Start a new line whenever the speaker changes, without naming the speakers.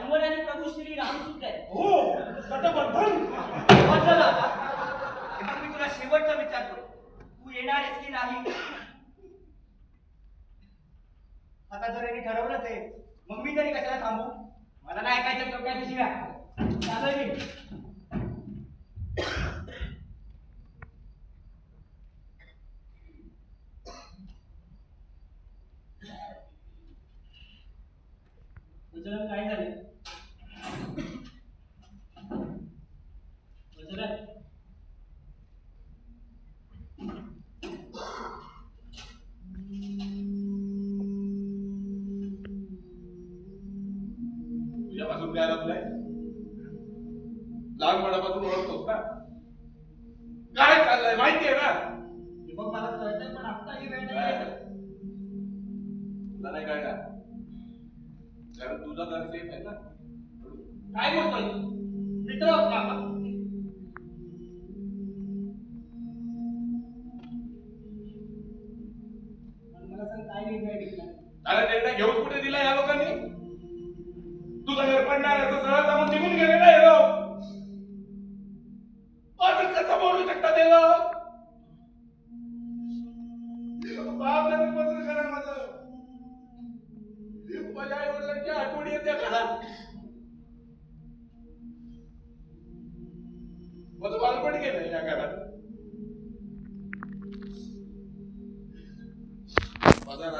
रामवर आणि प्रभू श्री राम सुद्धा आहे.
हो तटबंधन.
चला मग मी तुला शेवटचा विचारतो, तू येणार आहेस की नाही? आता जर यांनी ठरवलंच आहे मग मी तरी कशाला थांबू? मला नाही ऐकायचं डोक्याच्या शिव्या. चालेल की?
वचन काय झाले? वचन
तुझ्यापासून काय लपलंय? लहानपणापासून ओळखतोस ना? काय चाललंय माहितीये ना?
हे बघ मला कळतंय पण आता ही वेळ नाही.
तुला नाही कळणार कारण तुझा घर सेफ आहे ना.
काय बोलतोय? मित्र आहोत ना आपण. मला सांग काय निर्णय घेतला?
अरे निर्णय घेऊन कुठे दिला या लोकांनी? तुझं घर पडणार असं सरळ जाऊन निघून गेले ना हे लोक. असं कसं बोलू शकतात हे लोक? बाप रे बसून करा माझं. माझ्या आई वडिलांची आठवण येते घरात. माझं बालपण गेलं या घरात. माझा